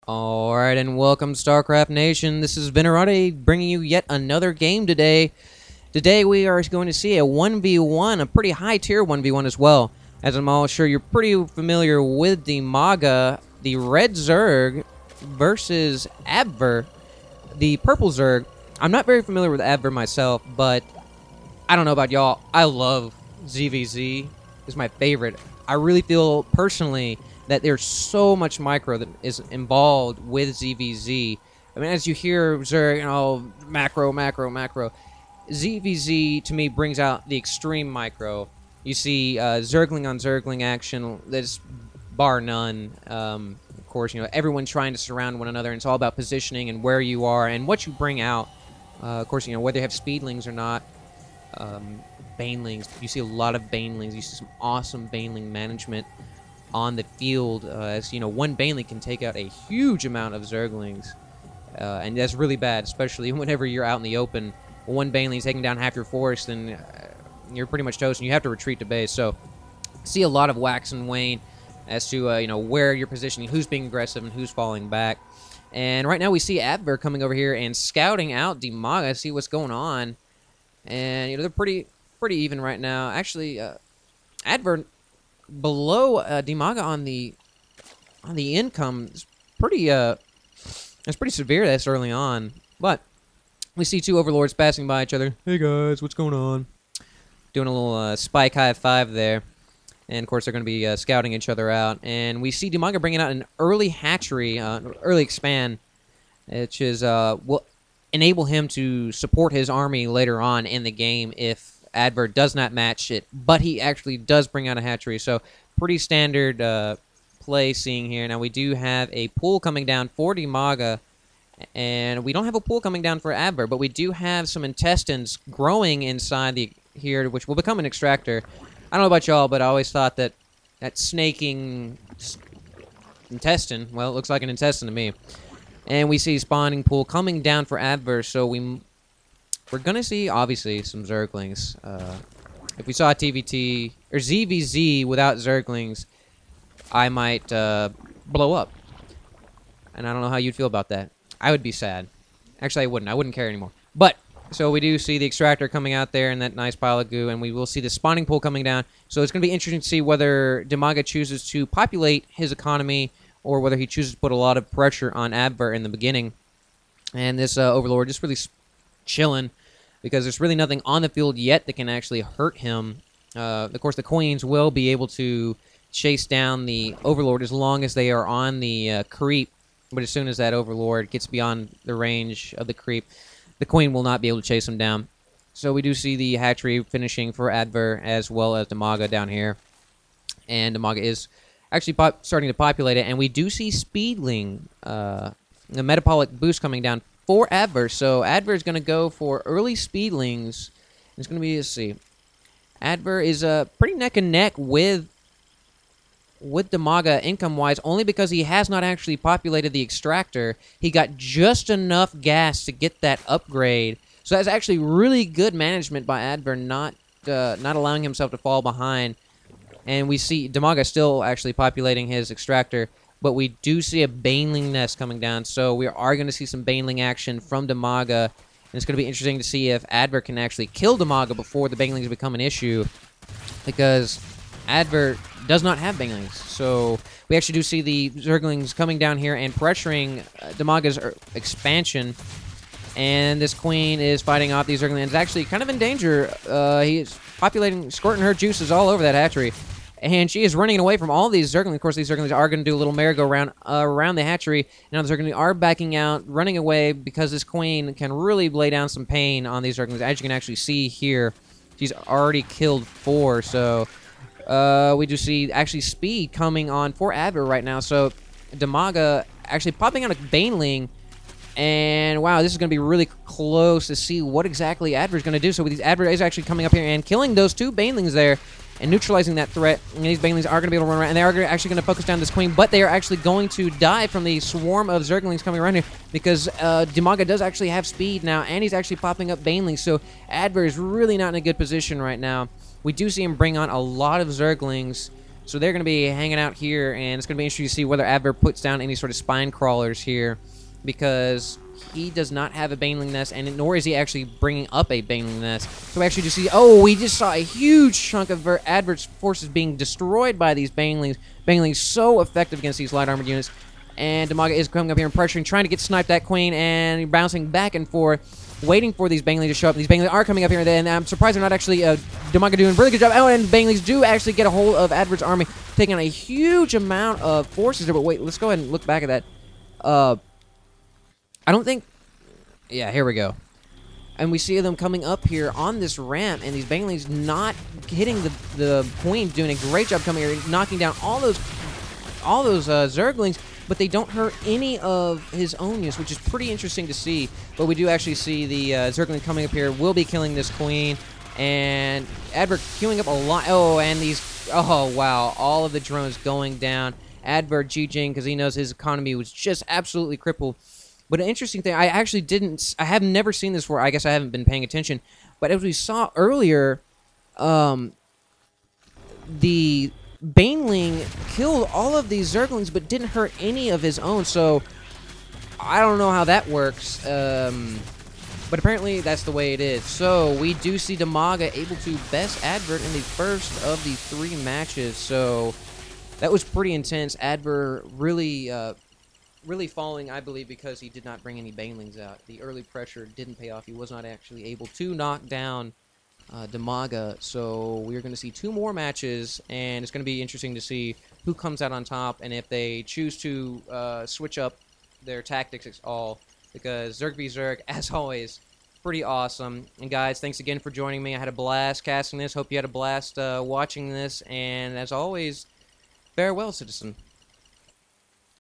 Alright, and welcome Starcraft Nation. This is Venerati bringing you yet another game today. Today we are going to see a 1v1, a pretty high tier 1v1 as well. As I'm all sure you're pretty familiar with Dimaga, the red Zerg versus Abver, the purple Zerg. I'm not very familiar with Abver myself, but I don't know about y'all. I love ZVZ. It's my favorite. I really feel personally that there's so much micro that is involved with ZVZ. I mean, as you hear Zerg, macro, ZVZ to me brings out the extreme micro. You see Zergling on Zergling action that's bar none. Of course, everyone trying to surround one another, and it's all about positioning and where you are and what you bring out. Of course, whether you have speedlings or not. Banelings, you see a lot of banelings. You see some awesome baneling management on the field, as one baneling can take out a huge amount of Zerglings, and that's really bad, especially whenever you're out in the open. One baneling taking down half your forest, and you're pretty much toast, and you have to retreat to base. So, see a lot of wax and wane as to where you're positioning, who's being aggressive, and who's falling back. And right now we see Abver coming over here and scouting out Dimaga, see what's going on, and they're pretty even right now. Actually, Abver below Dimaga on the income is pretty it's pretty severe this early on, but we see two overlords passing by each other. Hey guys, what's going on? Doing a little spike high five there, and of course they're going to be scouting each other out. And we see Dimaga bringing out an early hatchery, early expand, which is will enable him to support his army later on in the game if Abver does not match it, but he actually does bring out a hatchery, so pretty standard play seeing here. Now we do have a pool coming down for Dimaga, and we don't have a pool coming down for Abver, but we do have some intestines growing inside here, which will become an extractor. I don't know about y'all, but I always thought that snaking intestine, well, it looks like an intestine to me. And we see spawning pool coming down for Abver, so we're going to see, obviously, some Zerglings. If we saw TVT, or ZVZ without Zerglings, I might blow up. And I don't know how you'd feel about that. I would be sad. Actually, I wouldn't. I wouldn't care anymore. But, so we do see the extractor coming out there in that nice pile of goo, and we will see the spawning pool coming down. So it's going to be interesting to see whether Dimaga chooses to populate his economy, or whether he chooses to put a lot of pressure on Abver in the beginning. And this Overlord just really chilling, because there's really nothing on the field yet that can actually hurt him. Of course, the Queens will be able to chase down the Overlord as long as they are on the creep, but as soon as that Overlord gets beyond the range of the creep, the Queen will not be able to chase him down. So we do see the hatchery finishing for Abver as well as Dimaga down here, and Dimaga is actually starting to populate it, and we do see Speedling, the metabolic boost coming down for Abver. So Abver is going to go for early speedlings. It's going to be, let's see, Abver is pretty neck and neck with Dimaga income-wise, only because he has not actually populated the extractor. He got just enough gas to get that upgrade. So that's actually really good management by Abver, not allowing himself to fall behind. And we see Dimaga still actually populating his extractor, but we do see a baneling nest coming down, so we are going to see some baneling action from Dimaga, and it's going to be interesting to see if Abver can actually kill Dimaga before the banelings become an issue, because Abver does not have banelings. So we actually do see the Zerglings coming down here and pressuring Dimaga's expansion, and this Queen is fighting off these Zerglings. It's actually kind of in danger. He is populating, squirting her juices all over that hatchery. And she is running away from all these Zerglings. Of course, these Zerglings are going to do a little merry-go-round around the hatchery. Now the Zerglings are backing out, running away, because this Queen can really lay down some pain on these Zerglings. As you can actually see here, she's already killed 4. So we do see actually speed coming on for Abver right now. So Dimaga actually popping out a baneling. And wow, this is going to be really close to see what exactly Abver is going to do. So with these Abver is actually coming up here and killing those 2 banelings there, and neutralizing that threat. And these banelings are going to be able to run around, and they are actually going to focus down this Queen, but they are actually going to die from the swarm of Zerglings coming around here, because Dimaga does actually have speed now, and he's actually popping up banelings, so Abver is really not in a good position right now. We do see him bring on a lot of Zerglings, So they're going to be hanging out here, and it's going to be interesting to see whether Abver puts down any sort of spine crawlers here, because he does not have a Baneling nest, and nor is he actually bringing up a Baneling nest. So actually just see, oh, we just saw a huge chunk of Adver's forces being destroyed by these Banelings. Banelings so effective against these light armored units. And Dimaga is coming up here and pressuring, trying to get sniped that queen, and bouncing back and forth, waiting for these Banelings to show up. These Banelings are coming up here, and I'm surprised they're not actually, Dimaga doing a really good job. Oh, and Banelings do actually get a hold of Adver's army, taking on a huge amount of forces there. But wait, let's go ahead and look back at that. I don't think... Yeah, here we go. And we see them coming up here on this ramp, and these Banelings not hitting the queen, doing a great job coming here, knocking down all those Zerglings, but they don't hurt any of his own units, which is pretty interesting to see. But we do actually see the Zergling coming up here, will be killing this queen, and Abver queuing up a lot. Oh, and these... Oh, wow. All of the drones going down. Abver GGing because he knows his economy was just absolutely crippled. But an interesting thing, I have never seen this before. I guess I haven't been paying attention. But as we saw earlier, the Baneling killed all of these Zerglings, but didn't hurt any of his own. So I don't know how that works. But apparently that's the way it is. So we do see Dimaga able to best Abver in the first of the 3 matches. So that was pretty intense. Abver really falling, I believe, because he did not bring any Banelings out. The early pressure didn't pay off. He was not actually able to knock down Dimaga. So we're going to see 2 more matches, and it's going to be interesting to see who comes out on top and if they choose to switch up their tactics at all. Because Zerg v Zerg, as always, pretty awesome. And guys, thanks again for joining me. I had a blast casting this. Hope you had a blast watching this. And as always, farewell, citizen.